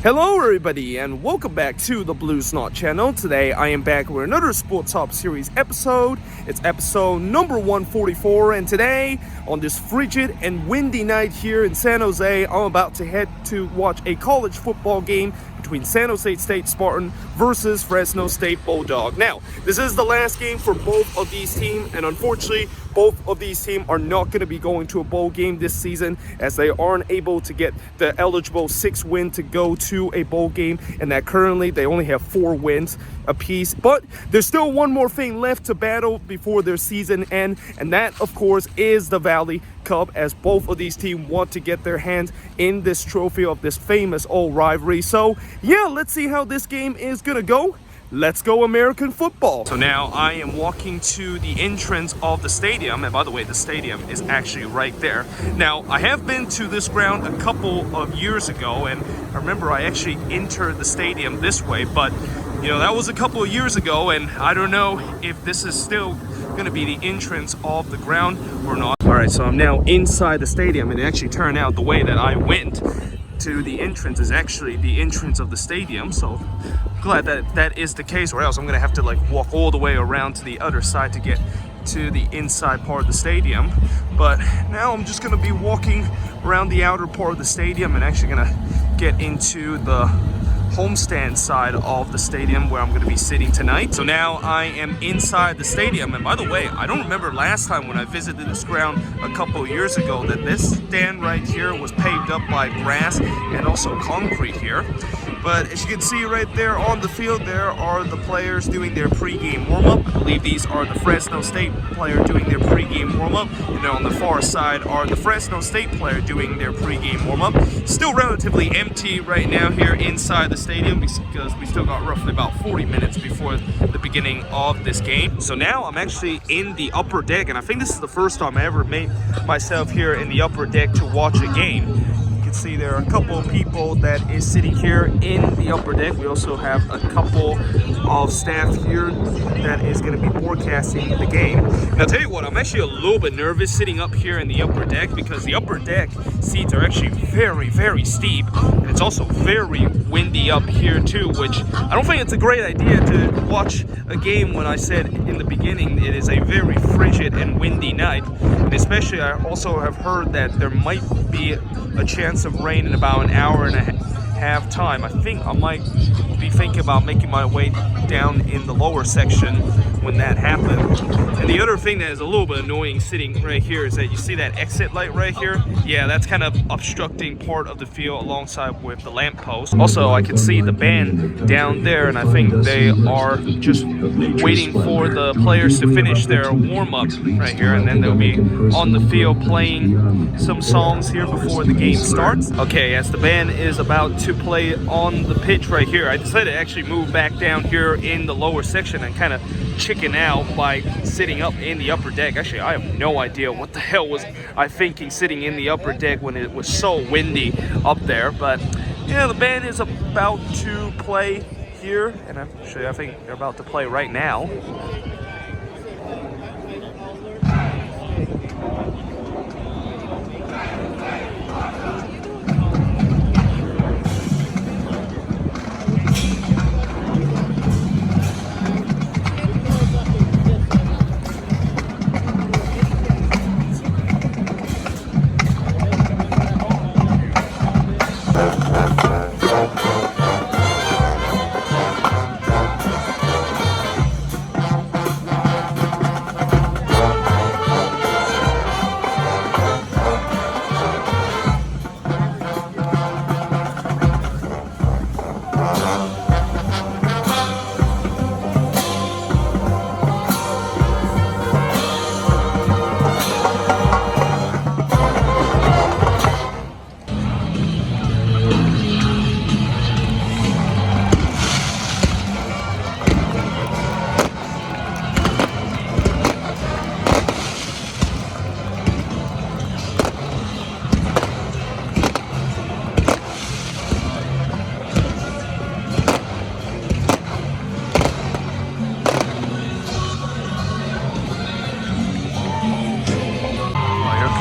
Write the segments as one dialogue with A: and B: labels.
A: Hello everybody and welcome back to the Blue Snot channel. Today I am back with another Sporthop series episode. It's episode number 144, and today on this frigid and windy night here in San Jose, I'm about to head to watch a college football game between San Jose State Spartan versus Fresno State Bulldog. Now, this is the last game for both of these teams, and unfortunately both of these teams are not going to be going to a bowl game this season, as they aren't able to get the eligible 6 win to go to a bowl game, and that currently they only have 4 wins apiece. But there's still one more thing left to battle before their season end, and that of course is the Valley Cup, as both of these teams want to get their hands in this trophy of this famous old rivalry. So yeah, let's see how this game is gonna go. Let's go American football. So now I am walking to the entrance of the stadium, and by the way, the stadium is actually right there. Now, I have been to this ground a couple of years ago, and I remember I actually entered the stadium this way, but you know, that was a couple of years ago, and I don't know if this is still gonna be the entrance of the ground or not. All right, so I'm now inside the stadium, and it actually turned out the way that I went to the entrance is actually the entrance of the stadium. So I'm glad that that is the case, or else I'm gonna have to like walk all the way around to the other side to get to the inside part of the stadium. But now I'm just gonna be walking around the outer part of the stadium and actually gonna get into the homestand side of the stadium where I'm going to be sitting tonight. So now I am inside the stadium, and by the way, I don't remember last time when I visited this ground a couple of years ago that this stand right here was paved up by grass and also concrete here. But as you can see right there on the field, there are the players doing their pregame warm-up. I believe these are the Fresno State player doing their pregame warm-up, and then on the far side are the Fresno State player doing their pregame warm-up. Still relatively empty right now here inside the stadium because we still got roughly about 40 minutes before the beginning of this game. So now I'm actually in the upper deck, and I think this is the first time I ever made myself here in the upper deck to watch a game. See, there are a couple of people that is sitting here in the upper deck. We also have a couple of staff here that is going to be broadcasting the game. And I'll tell you what, I'm actually a little bit nervous sitting up here in the upper deck because the upper deck seats are actually very steep, and it's also very windy up here too, which I don't think it's a great idea to watch a game when I said in the beginning it is a very frigid and windy night. And especially I also have heard that there might be a chance of rain in about an hour and a half time. I think I might be thinking about making my way down in the lower section when that happens. And the other thing that is a little bit annoying sitting right here is that you see that exit light right here? Yeah, that's kind of obstructing part of the field alongside with the lamppost. Also, I can see the band down there, and I think they are just waiting for the players to finish their warm-up right here, and then they'll be on the field playing some songs here before the game starts. Okay, as the band is about to play on the pitch right here, I decided to actually move back down here in the lower section and kind of chicken out by sitting up in the upper deck. Actually, I have no idea what the hell was I thinking sitting in the upper deck when it was so windy up there. But yeah, the band is about to play here, and actually I think they're about to play right now.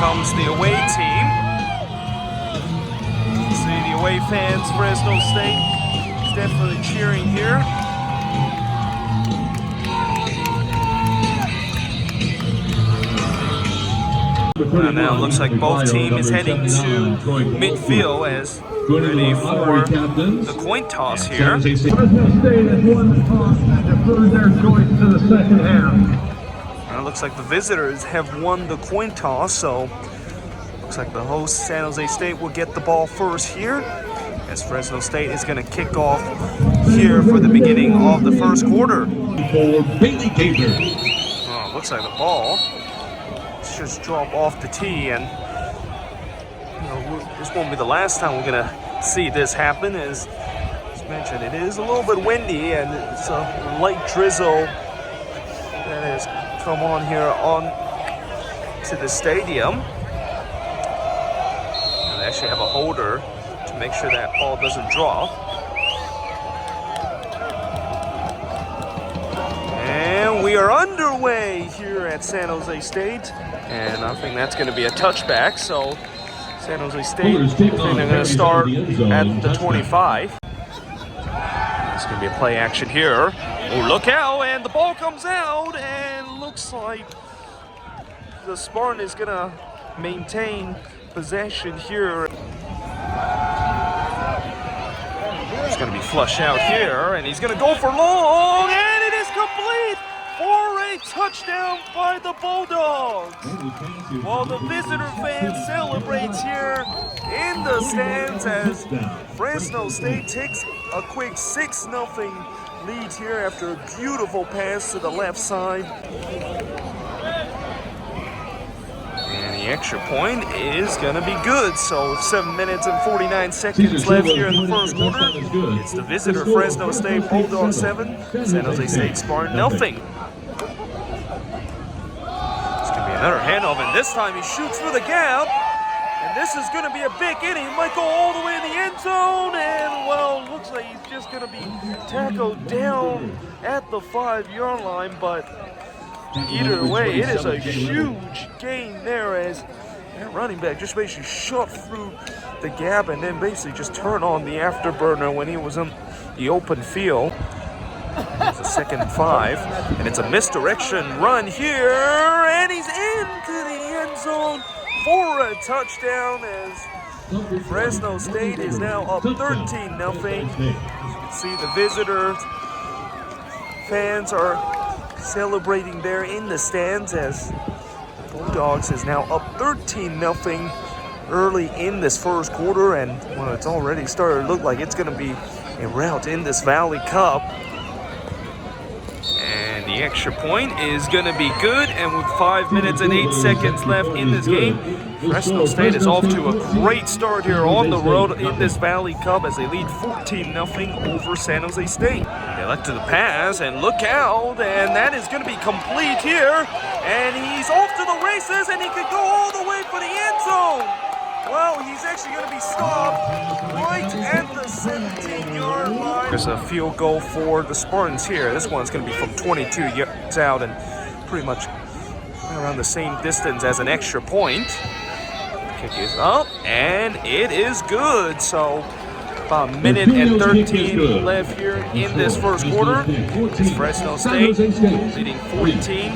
A: comes the away team. See the away fans, Fresno State is definitely cheering here. Now it looks like both teams is heading to midfield as ready for the coin toss here.
B: Fresno State has won the toss and deferred their choice to the second half.
A: It looks like the visitors have won the coin toss, so looks like the host San Jose State will get the ball first here, as Fresno State is going to kick off here for the beginning of the first quarter. Oh, looks like the ball just drop off the tee, and this won't be the last time we're going to see this happen. As mentioned, it is a little bit windy and it's a light drizzle that has come on here on to the stadium. And they actually have a holder to make sure that ball doesn't drop. And we are underway here at San Jose State, and I think that's going to be a touchback. So San Jose State, I think they're going to start at the 25. It's going to be a play action here. Oh, look out, and the ball comes out, and looks like the Spartan is going to maintain possession here. It's going to be flushed out here, and he's going to go for long, and it is complete for a touchdown by the Bulldogs. While the visitor fan celebrates here in the stands as Fresno State takes a quick 6-0 lead here after a beautiful pass to the left side. And the extra point is going to be good. So 7 minutes and 49 seconds left here in the first quarter. It's the visitor Fresno State Bulldogs 7, San Jose State Spartan nothing. Another handoff, and this time he shoots through the gap, and this is going to be a big inning. He might go all the way in the end zone, and well, looks like he's just going to be tackled down at the 5-yard line, but either way, it is a huge gain there as that running back just basically shot through the gap and then basically just turned on the afterburner when he was in the open field. It's a 2nd and 5, and it's a misdirection run here, and he's into the end zone for a touchdown as Fresno State is now up 13-0. You can see the visitor fans are celebrating there in the stands as the Bulldogs is now up 13-0 early in this first quarter, and well, it's already started to look like it's going to be a rout in this Valley Cup. The extra point is going to be good, and with 5 minutes and 8 seconds left in this game, Fresno State is off to a great start here on the road in this Valley Cup as they lead 14-0 over San Jose State. They elect to the pass, and look out, and that is going to be complete here, and he's off to the races, and he could go all the way for the end zone. Well, he's actually going to be stopped right at the 17-yard line. There's a field goal for the Spartans here. This one's going to be from 22 yards out and pretty much around the same distance as an extra point. Kick is up, and it is good. So about a minute and 13 left here in this first quarter. It's Fresno State leading 14.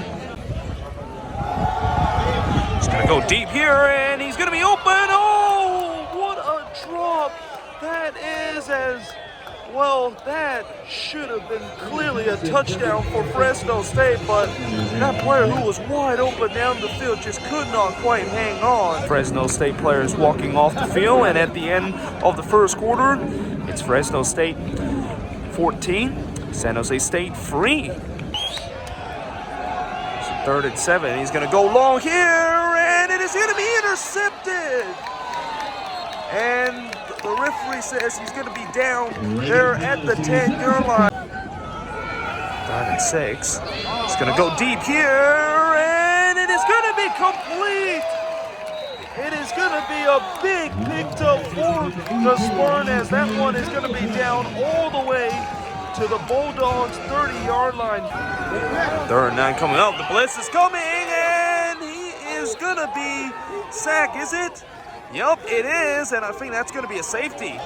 A: He's going to go deep here, and he's going to be open. Oh, what a drop. That is well, that should have been clearly a touchdown for Fresno State, but that player who was wide open down the field just could not quite hang on. Fresno State players walking off the field, and at the end of the first quarter, it's Fresno State 14, San Jose State 3. 3rd and 7. He's going to go long here, and it is going to be intercepted. And the referee says he's going to be down there at the 10-yard line. 3rd and 6. He's going to go deep here, and it is going to be complete. It is going to be a big pickup for the Spartan as that one is going to be down all the way to the Bulldogs' 30-yard line. 3rd and 9 coming up. The blitz is coming, and he is going to be sacked, is it? Yep, it is, and I think that's going to be a safety.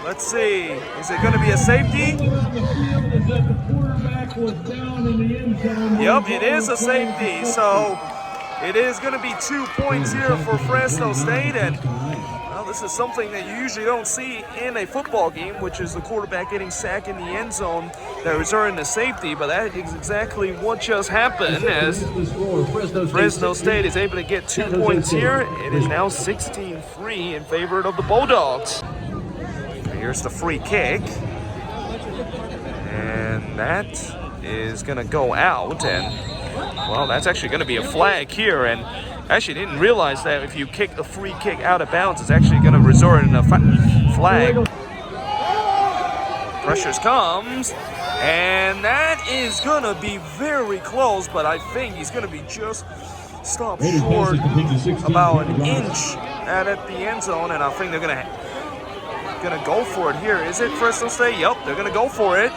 A: Let's see. Is it going to be a safety? Yep, it is a safety. So it is going to be 2 points here for Fresno State, and well, this is something that you usually don't see in a football game, which is the quarterback getting sacked in the end zone that resulted in a safety. But that is exactly what just happened, as Fresno State is able to get 2 points here. It is now 16-3 in favor of the Bulldogs. Here's the free kick, and that is going to go out, and well, that's actually going to be a flag here, and actually didn't realize that if you kick a free kick out of bounds, it's actually going to result in a flag. Pressures comes, and that is going to be very close, but I think he's going to be just stopped short about an inch out at the end zone, and I think they're going to go for it here. Is it Fresno State? Yep, they're going to go for it.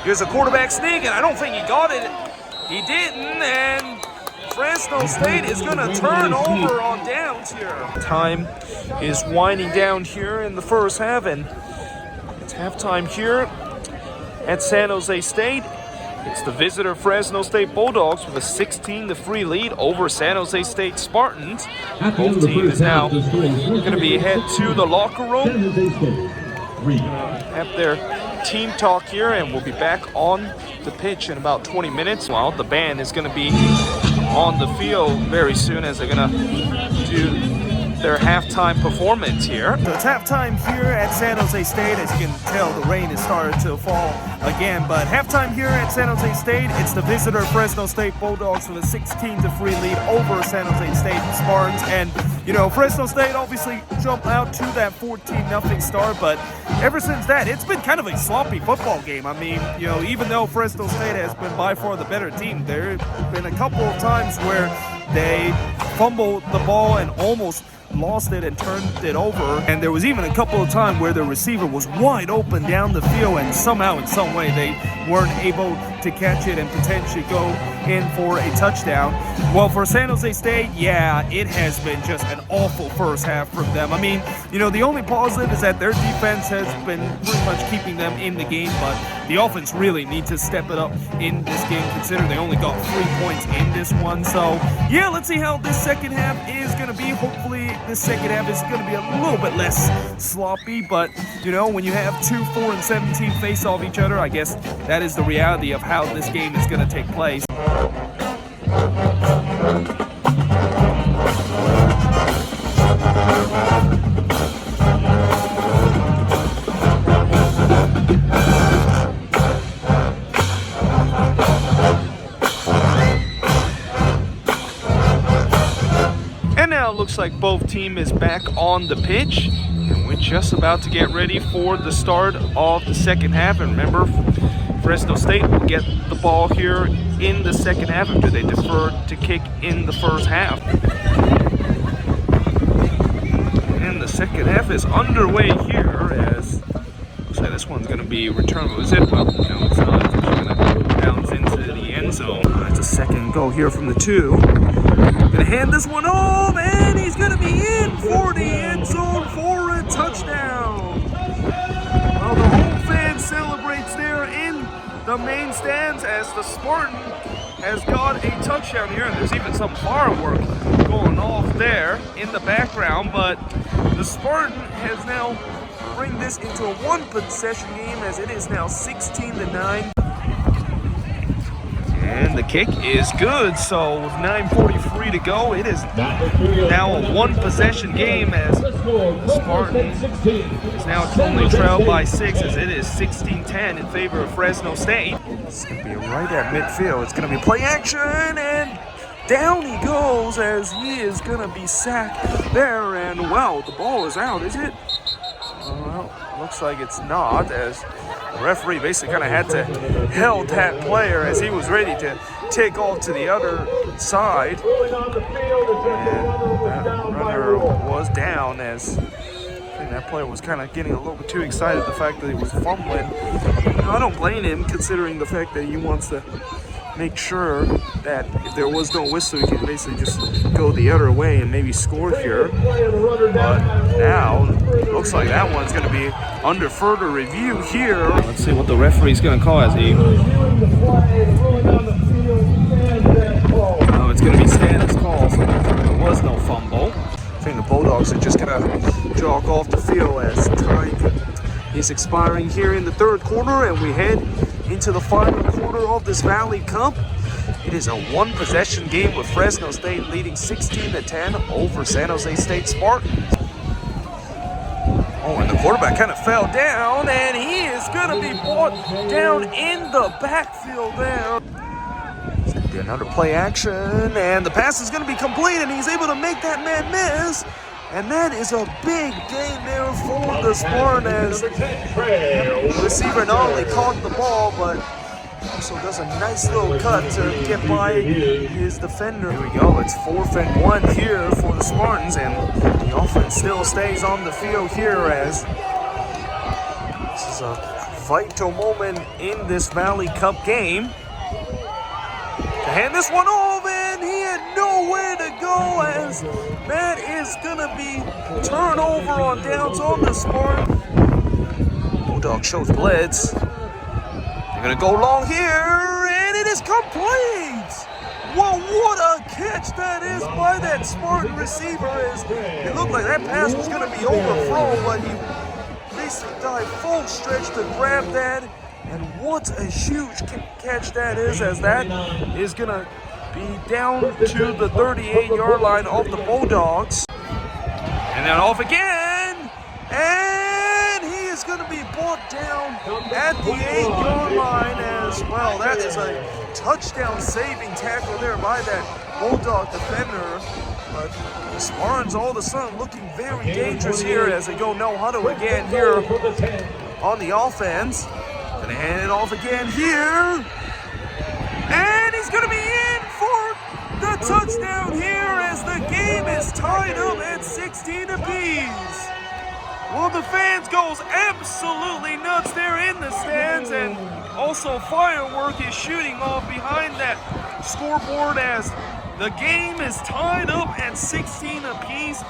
A: Here's a quarterback sneak, and I don't think he got it. He didn't, and Fresno State is going to turn over on downs here. Time is winding down here in the first half, and it's halftime here at San Jose State. It's the visitor Fresno State Bulldogs with a 16-3 lead over San Jose State Spartans. Both teams now going to be head to the locker room, have their team talk here, and we'll be back on the pitch in about 20 minutes. Well, the band is going to be on the field very soon as they're going to do their halftime performance here.
C: So it's halftime here at San Jose State. As you can tell, the rain has started to fall again. But halftime here at San Jose State, it's the visitor Fresno State Bulldogs with a 16-3 lead over San Jose State Spartans. And, you know, Fresno State obviously jumped out to that 14-0 start, but ever since that, it's been kind of a sloppy football game. I mean, you know, even though Fresno State has been by far the better team, there have been a couple of times where they fumbled the ball and almost lost it and turned it over, and there was even a couple of times where the receiver was wide open down the field, and somehow in some way they weren't able to catch it and potentially go in for a touchdown. Well, for San Jose State, yeah, it has been just an awful first half from them. I mean, you know, the only positive is that their defense has been pretty much keeping them in the game, but the offense really needs to step it up in this game, considering they only got 3 points in this one. So yeah, let's see how this second half is going to be. Hopefully this second half is going to be a little bit less sloppy, but you know, when you have 2, 4, and 17 face off each other, I guess that is the reality of how this game is going to take place.
A: Looks like both team is back on the pitch, and we're just about to get ready for the start of the second half. And remember, Fresno State will get the ball here in the second half after they deferred to kick in the first half. And the second half is underway here, as looks like this one's going to be returned. Was it? Well, no, it's not. It's going to bounce into the end zone. It's a second go here from the 2. Gonna hand this one off, and he's gonna be in for the end zone for a touchdown. Well, the whole fan celebrates there in the main stands as the Spartan has got a touchdown here, and there's even some firework going off there in the background. But the Spartan has now bring this into a one-possession game, as it is now 16-9. And the kick is good, so with 9:43 to go, it is now a one-possession game, as Spartan is now only trailed by 6, as it is 16-10 in favor of Fresno State. It's going to be right at midfield. It's going to be play action, and down he goes as he is going to be sacked there. And wow, the ball is out, is it? Well, looks like it's not, as the referee basically kind of had to held that player as he was ready to take off to the other side. And that runner was down, as I think that player was kind of getting a little bit too excited, the fact that he was fumbling. I don't blame him, considering the fact that he wants to make sure that if there was no whistle, you can basically just go the other way and maybe score here. But now, looks like that one's going to be under further review here. Let's see what the referee's going to call as he... Oh, it's going to be Stan's call, so there was no fumble. I think the Bulldogs are just going to jog off the field as time is expiring here in the third quarter, and we head into the final quarter of this Valley Cup. It is a one-possession game with Fresno State leading 16-10 over San Jose State Spartans. Oh, and the quarterback kind of fell down, and he is going to be brought down in the backfield there. It's going to be another play action, and the pass is going to be complete, and he's able to make that man miss. And that is a big gain there for the Spartans. The receiver not only caught the ball, but also does a nice little cut to get by his defender. Here we go. It's 4th and 1 here for the Spartans, and the offense still stays on the field here as this is a vital moment in this Valley Cup game. To hand this one off, and he had nowhere to go as that is going to be turnover on downs on the Spartans. Bulldog shows blitz. They're going to go long here, and it is complete. Well, what a catch that is by that Spartan receiver. It looked like that pass was going to be overthrown, but he basically dived full stretch to grab that. And what a huge catch that is, as that is going to be down to the 38-yard line of the Bulldogs. And then off again. And he is going to be brought down at the 8-yard line as well. That is a touchdown-saving tackle there by that Bulldog defender. But the Spartans all of a sudden looking very dangerous here as they go no huddle again here on the offense. Gonna hand it off again here. And he's gonna be in for the touchdown here as the game is tied up at 16 apiece. Well, the fans goes absolutely nuts there in the stands, and also firework is shooting off behind that scoreboard as the game is tied up at 16 apiece,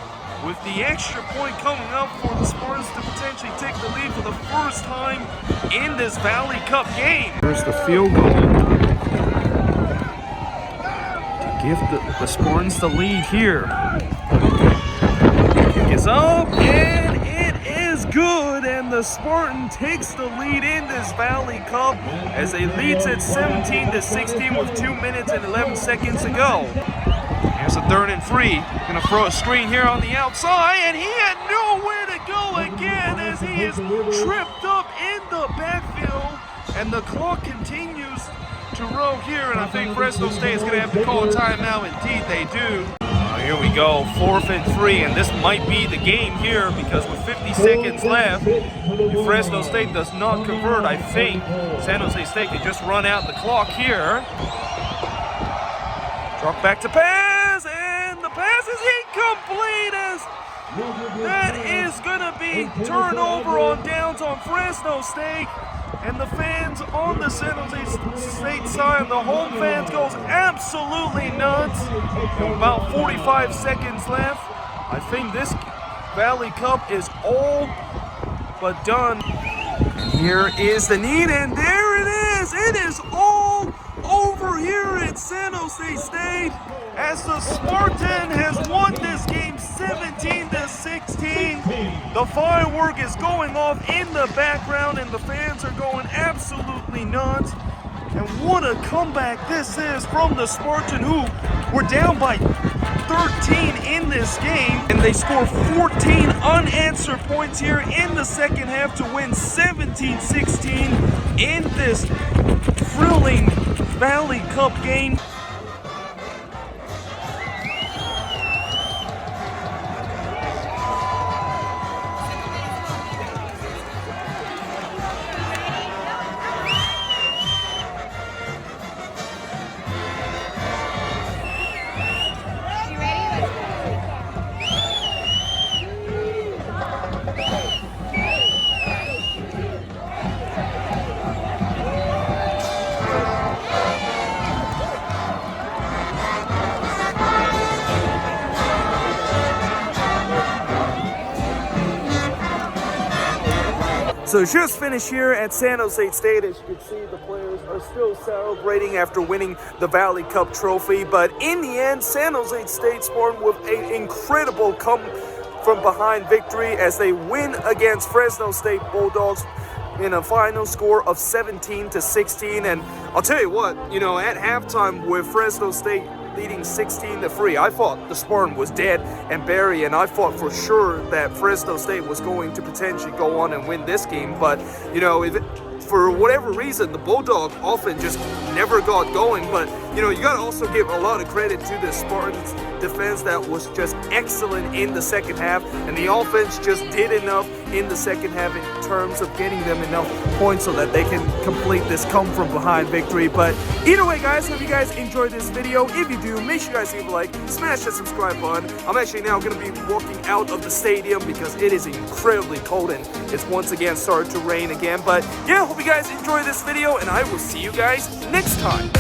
A: with the extra point coming up for the Spartans to potentially take the lead for the first time in this Valley Cup game. Here's the field goal to give the Spartans the lead here. Kick is up, and it is good, and the Spartan takes the lead in this Valley Cup as they leads it 17-16 with 2 minutes and 11 seconds to go. Here's a 3rd and 3. Gonna throw a screen here on the outside, and he had nowhere to go again as he is tripped up in the backfield, and the clock continues to roll here, and I think Fresno State is gonna have to call a timeout. Indeed, they do. Here we go, 4th and 3, and this might be the game here because with 50 seconds left, if Fresno State does not convert, I think San Jose State can just run out the clock here. Drop back to pass, and the pass is incomplete as that is going to be turnover on downs on Fresno State. And the fans on the San Jose State side, the home fans goes absolutely nuts. And about 45 seconds left. I think this Valley Cup is all but done. And here is the need, and there it is. It is all over here at San Jose State as the Spartan has won this game 17-16. The firework is going off in the background and the fans are going absolutely nuts. And what a comeback this is from the Spartan, who were down by 13 in this game, and they score 14 unanswered points here in the second half to win 17-16 in this thrilling Valley Cup game. So just finished here at San Jose State. As you can see, the players are still celebrating after winning the Valley Cup trophy. But in the end, San Jose State scored with an incredible come-from-behind victory as they win against Fresno State Bulldogs in a final score of 17-16. And I'll tell you what, at halftime with Fresno State leading 16-3, I thought the Spartan was dead and buried, and I thought for sure that Fresno State was going to potentially go on and win this game. But for whatever reason, the Bulldog often just never got going. But you got to also give a lot of credit to the Spartans defense that was just excellent in the second half, and the offense just did enough in the second half in terms of getting them enough points so that they can complete this come from behind victory. But either way, guys, hope you guys enjoyed this video. If you do, make sure you guys leave a like, smash that subscribe button. I'm actually now going to be walking out of the stadium because it is incredibly cold and it's once again started to rain again. But yeah, hope you guys enjoy this video, and I will see you guys next time.